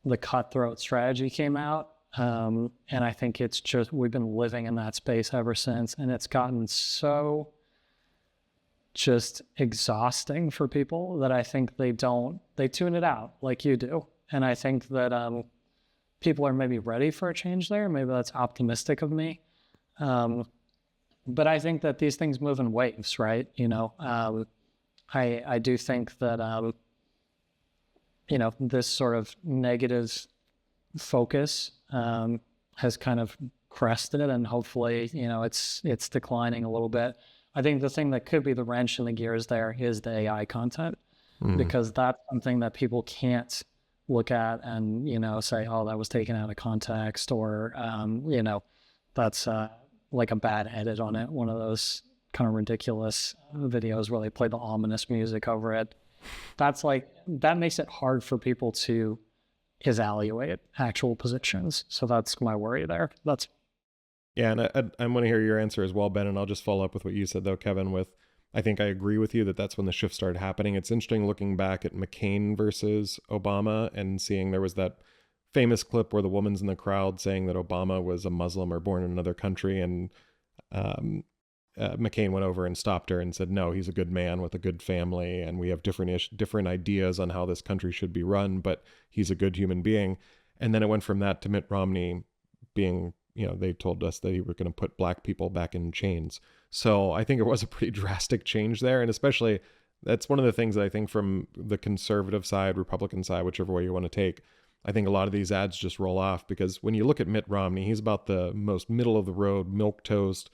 the cutthroat strategy came out. And I think it's just, we've been living in that space ever since, and it's gotten so just exhausting for people that I think they tune it out like you do. And I think that people are maybe ready for a change there. Maybe that's optimistic of me. But I think that these things move in waves, right? You know, I do think that, you know, this sort of negative focus has kind of crested, and hopefully, you know, it's declining a little bit. I think the thing that could be the wrench in the gears there is the AI content, because that's something that people can't look at and, you know, say, oh, that was taken out of context, or, you know, that's like a bad edit on it. One of those kind of ridiculous videos where they play the ominous music over it. That's like, that makes it hard for people to evaluate actual positions. So that's my worry there. That's Yeah, and I want to hear your answer as well, Ben, and I'll just follow up with what you said, though, Kevin, with I think I agree with you that that's when the shift started happening. It's interesting looking back at McCain versus Obama and seeing there was that famous clip where the woman's in the crowd saying that Obama was a Muslim or born in another country, and McCain went over and stopped her and said, no, he's a good man with a good family, and we have different ideas on how this country should be run, but he's a good human being. And then it went from that to Mitt Romney being, you know, they told us that he was going to put black people back in chains. So I think it was a pretty drastic change there. And especially, that's one of the things that I think from the conservative side, Republican side, whichever way you want to take, I think a lot of these ads just roll off, because when you look at Mitt Romney, he's about the most middle of the road, milquetoast.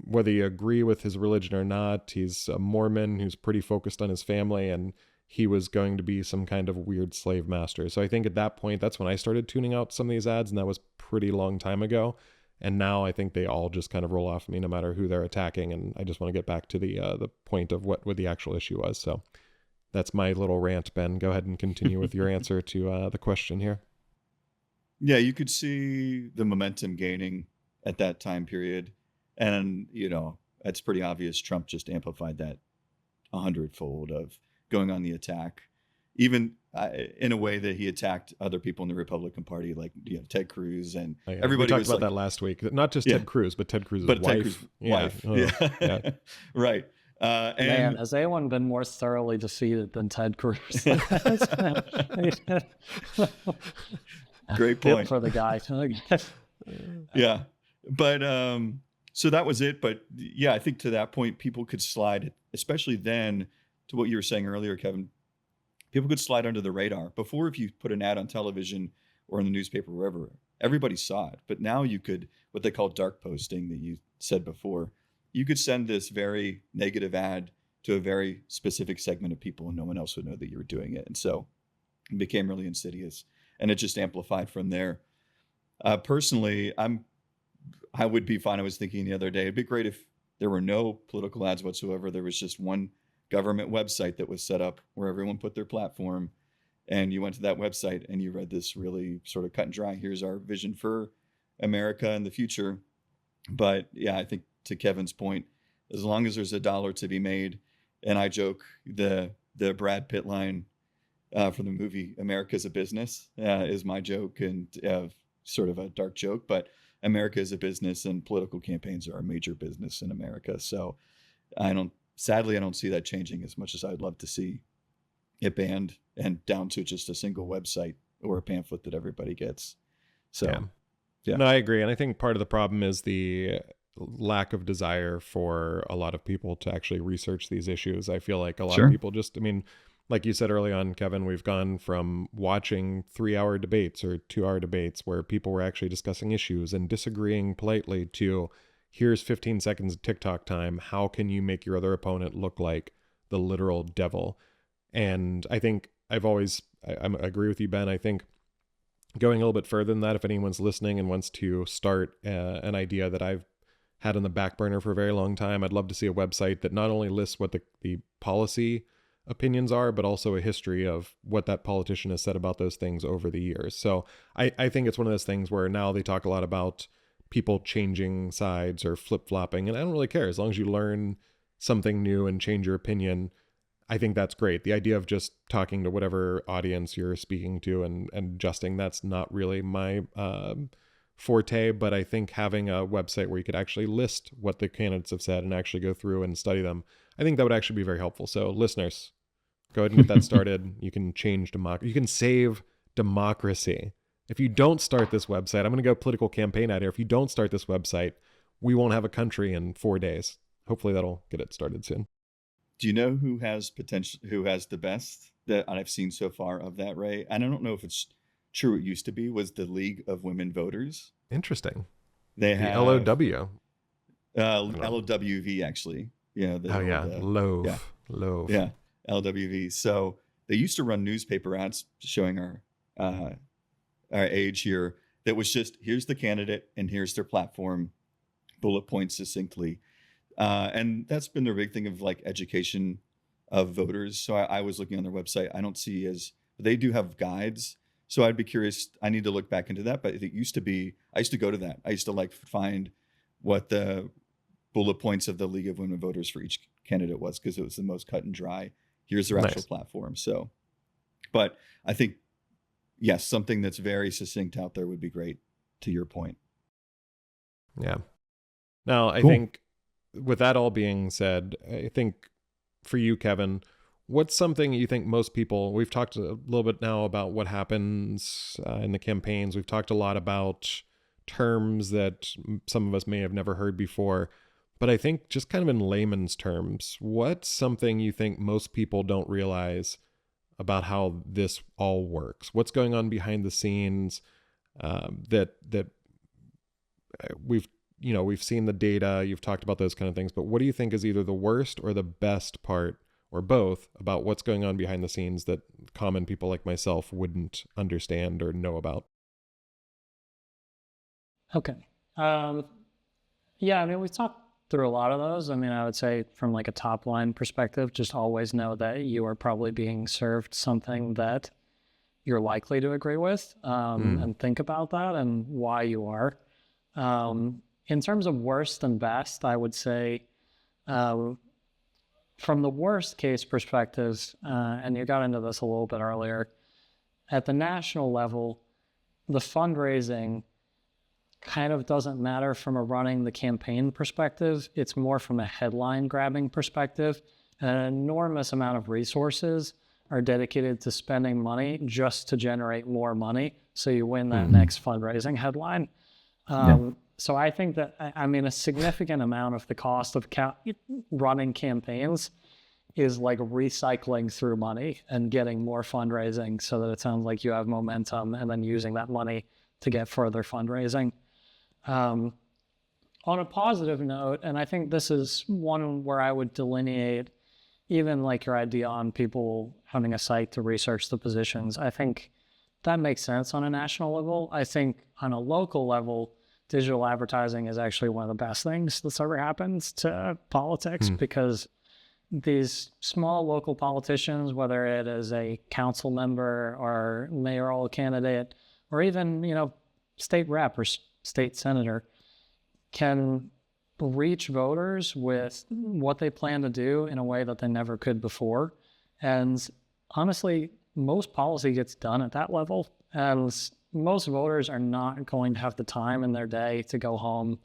Whether you agree with his religion or not, he's a Mormon who's pretty focused on his family, and he was going to be some kind of weird slave master. So I think at that point, that's when I started tuning out some of these ads, and that was pretty long time ago. And now I think they all just kind of roll off me no matter who they're attacking. And I just want to get back to the point of what the actual issue was. So that's my little rant, Ben. Go ahead and continue with your answer to the question here. Yeah, you could see the momentum gaining at that time period. And, you know, it's pretty obvious Trump just amplified that 100-fold of going on the attack, even in a way that he attacked other people in the Republican Party, like, you know, Ted Cruz and everybody. We talked about that last week. Not just Ted Cruz, but Ted Cruz's wife. Ted Cruz's wife. Yeah. Right. And man, has anyone been more thoroughly defeated than Ted Cruz? Great point. Good for the guy. Yeah. But so that was it. But yeah, I think to that point, people could slide, especially then, to what you were saying earlier, Kevin. People could slide under the radar. Before, if you put an ad on television or in the newspaper, wherever, everybody saw it. But now you could, what they call dark posting that you said before, you could send this very negative ad to a very specific segment of people, and no one else would know that you were doing it. And so it became really insidious, and it just amplified from there. Personally, I would be fine. I was thinking the other day, it'd be great if there were no political ads whatsoever. There was just one government website that was set up where everyone put their platform, and you went to that website and you read this really sort of cut and dry, here's our vision for America in the future. But yeah, I think to Kevin's point, as long as there's a dollar to be made, and I joke the Brad Pitt line from the movie America's a Business is my joke, and sort of a dark joke, but America is a business, and political campaigns are a major business in America. So sadly, I don't see that changing as much as I'd love to see it banned and down to just a single website or a pamphlet that everybody gets. So, yeah. No, I agree. And I think part of the problem is the lack of desire for a lot of people to actually research these issues. I feel like a lot of people just, I mean, like you said early on, Kevin, we've gone from watching 3-hour debates or 2-hour debates where people were actually discussing issues and disagreeing politely to here's 15 seconds of TikTok time. How can you make your other opponent look like the literal devil? And I think I agree with you, Ben. I think going a little bit further than that, if anyone's listening and wants to start an idea that I've had on the back burner for a very long time, I'd love to see a website that not only lists what the policy opinions are, but also a history of what that politician has said about those things over the years. So I think it's one of those things where now they talk a lot about people changing sides or flip-flopping, and I don't really care. As long as you learn something new and change your opinion, I think that's great. The idea of just talking to whatever audience you're speaking to and adjusting, that's not really my forte, but I think having a website where you could actually list what the candidates have said and actually go through and study them, I think that would actually be very helpful. So listeners, go ahead and get that started. You can change democracy. You can save democracy. If you don't start this website, I'm going to go political campaign out here. If you don't start this website, we won't have a country in 4 days. Hopefully that'll get it started soon. Do you know who has the best that I've seen so far of that, Ray? And I don't know if it's true. It used to be was the League of Women Voters. Interesting. They The have LOW. LOWV actually. Yeah. Loaf. Yeah. LWV. So they used to run newspaper ads showing our age here. That was just, here's the candidate and here's their platform, bullet points succinctly. And that's been their big thing of like education of voters. So I was looking on their website. I don't see they do have guides. So I'd be curious. I need to look back into that. But it used to be, I used to go to that. I used to like find what the bullet points of the League of Women Voters for each candidate was, because it was the most cut and dry. Here's their actual platform. So, but I think, yes, something that's very succinct out there would be great, to your point. Yeah. Now, I Cool. think with that all being said, I think for you, Kevin, what's something you think most people, we've talked a little bit now about what happens in the campaigns. We've talked a lot about terms that some of us may have never heard before. But I think just kind of in layman's terms, what's something you think most people don't realize about how this all works? What's going on behind the scenes that we've seen the data, you've talked about those kind of things, but what do you think is either the worst or the best part, or both, about what's going on behind the scenes that common people like myself wouldn't understand or know about? Okay. Yeah, I mean, we've talked through a lot of those. I mean, I would say from like a top line perspective, just always know that you are probably being served something that you're likely to agree with, and think about that and why you are. In terms of worst and best, I would say from the worst case perspectives, and you got into this a little bit earlier, at the national level, the fundraising kind of doesn't matter from a running the campaign perspective. It's more from a headline grabbing perspective. An enormous amount of resources are dedicated to spending money just to generate more money, so you win that next fundraising headline. So I think that, I mean, a significant amount of the cost of running campaigns is like recycling through money and getting more fundraising so that it sounds like you have momentum, and then using that money to get further fundraising. On a positive note, and I think this is one where I would delineate even like your idea on people having a site to research the positions, I think that makes sense on a national level. I think on a local level, digital advertising is actually one of the best things that's ever happened to politics, because these small local politicians, whether it is a council member or mayoral candidate, or even, state rep or state senator, can reach voters with what they plan to do in a way that they never could before. And honestly, most policy gets done at that level. And most voters are not going to have the time in their day to go home.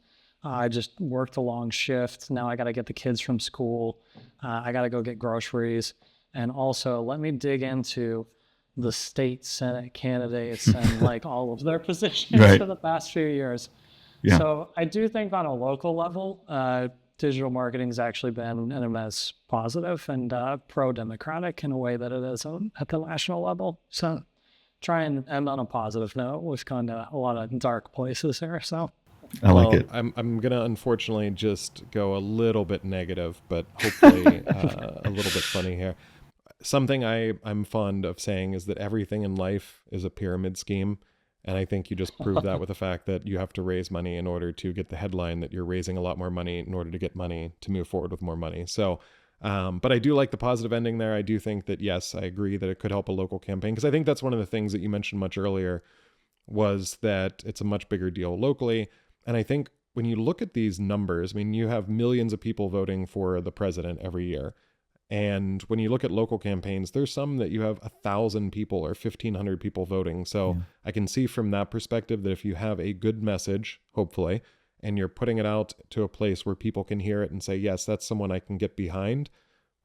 I just worked a long shift. Now I got to get the kids from school. I got to go get groceries. And also, let me dig into the state Senate candidates and like all of their positions for the past few years. Yeah. So I do think on a local level, digital marketing has actually been an immense positive and pro-democratic in a way that it is at the national level. So try and end on a positive note. We've gone to a lot of dark places here. So I like it. I'm gonna unfortunately just go a little bit negative, but hopefully a little bit funny here. Something I'm fond of saying is that everything in life is a pyramid scheme. And I think you just prove that with the fact that you have to raise money in order to get the headline that you're raising a lot more money in order to get money to move forward with more money. So, but I do like the positive ending there. I do think that, yes, I agree that it could help a local campaign, because I think that's one of the things that you mentioned much earlier was that it's a much bigger deal locally. And I think when you look at these numbers, I mean, you have millions of people voting for the president every year. And when you look at local campaigns, there's some that you have 1,000 people or 1,500 people voting. So I can see from that perspective that if you have a good message, hopefully, and you're putting it out to a place where people can hear it and say, yes, that's someone I can get behind,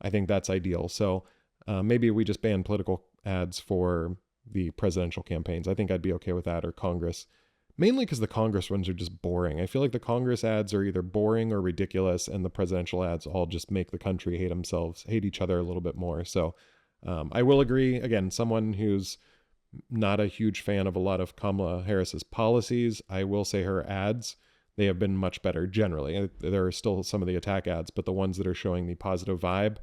I think that's ideal. So maybe we just ban political ads for the presidential campaigns. I think I'd be okay with that, or Congress. Mainly because the Congress ones are just boring. I feel like the Congress ads are either boring or ridiculous, and the presidential ads all just make the country hate each other a little bit more. So I will agree. Again, someone who's not a huge fan of a lot of Kamala Harris's policies, I will say her ads, they have been much better generally. There are still some of the attack ads, but the ones that are showing the positive vibe,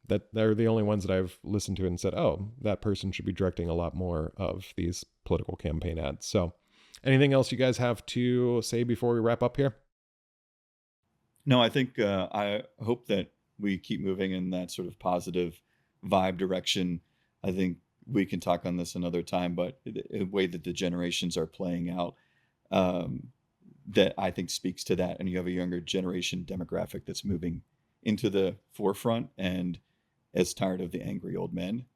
that they're the only ones that I've listened to and said, oh, that person should be directing a lot more of these political campaign ads. So anything else you guys have to say before we wrap up here? No, I think I hope that we keep moving in that sort of positive vibe direction. I think we can talk on this another time, but the way that the generations are playing out, that I think speaks to that. And you have a younger generation demographic that's moving into the forefront and is tired of the angry old men.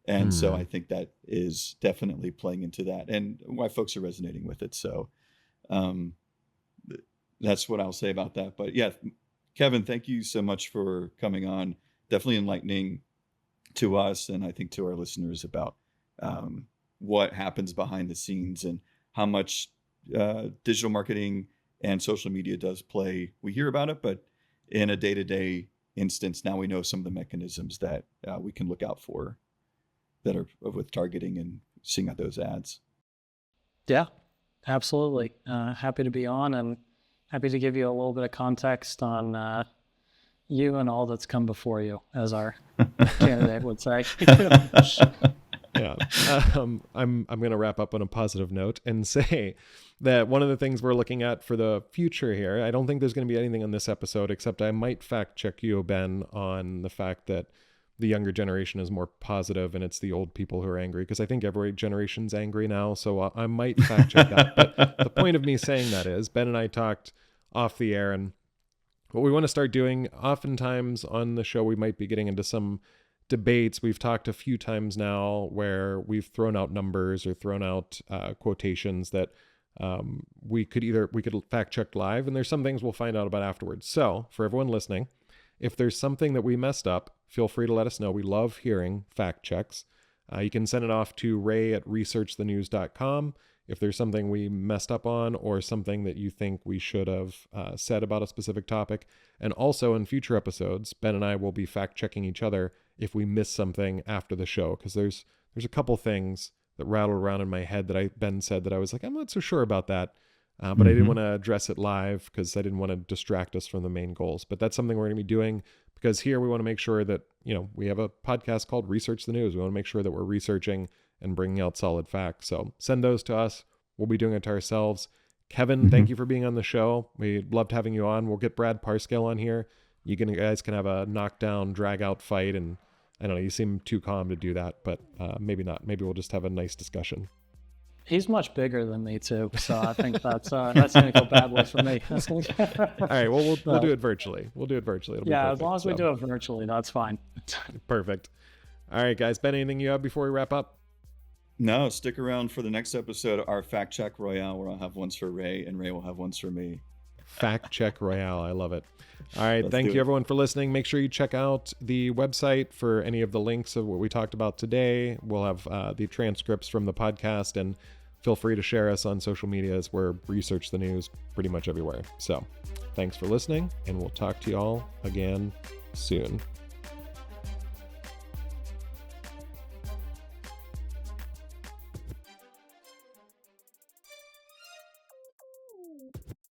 And so I think that is definitely playing into that and why folks are resonating with it. So that's what I'll say about that. But yeah, Kevin, thank you so much for coming on. Definitely enlightening to us, and I think to our listeners, about what happens behind the scenes and how much digital marketing and social media does play. We hear about it, but in a day-to-day instance, now we know some of the mechanisms that we can look out for that are with targeting and seeing out those ads. Yeah, absolutely. Happy to be on, and happy to give you a little bit of context on you and all that's come before you, as our candidate would say. Yeah. I'm going to wrap up on a positive note and say that one of the things we're looking at for the future here, I don't think there's going to be anything on this episode, except I might fact check you, Ben, on the fact that the younger generation is more positive and it's the old people who are angry, because I think every generation's angry now. So I might fact check that. But the point of me saying that is Ben and I talked off the air, and what we want to start doing, oftentimes on the show, we might be getting into some debates. We've talked a few times now where we've thrown out numbers or thrown out quotations that we could fact check live, and there's some things we'll find out about afterwards. So for everyone listening, if there's something that we messed up, feel free to let us know. We love hearing fact checks. You can send it off to ray@researchthenews.com if there's something we messed up on or something that you think we should have said about a specific topic. And also in future episodes, Ben and I will be fact checking each other if we miss something after the show, because there's a couple things that rattled around in my head that Ben said that I was like, I'm not so sure about that. But I didn't want to address it live because I didn't want to distract us from the main goals. But that's something we're going to be doing, because here we want to make sure that, we have a podcast called Research the News. We want to make sure that we're researching and bringing out solid facts. So send those to us. We'll be doing it to ourselves. Kevin, thank you for being on the show. We loved having you on. We'll get Brad Parscale on here. You guys can have a knockdown, drag out fight. And I don't know, you seem too calm to do that, but maybe not. Maybe we'll just have a nice discussion. He's much bigger than me too, so I think that's going to go badly for me. All right, well, we'll do it virtually. We'll do it virtually. It'll be perfect, as long as we do it virtually, that's fine. Perfect. All right, guys. Ben, anything you have before we wrap up? No, stick around for the next episode, our Fact Check Royale, where I'll have ones for Ray, and Ray will have ones for me. Fact Check Royale. I love it. All right. Thank you, everyone, for listening. Make sure you check out the website for any of the links of what we talked about today. We'll have the transcripts from the podcast, and feel free to share us on social media, as we're Research the News pretty much everywhere. So thanks for listening, and we'll talk to you all again soon.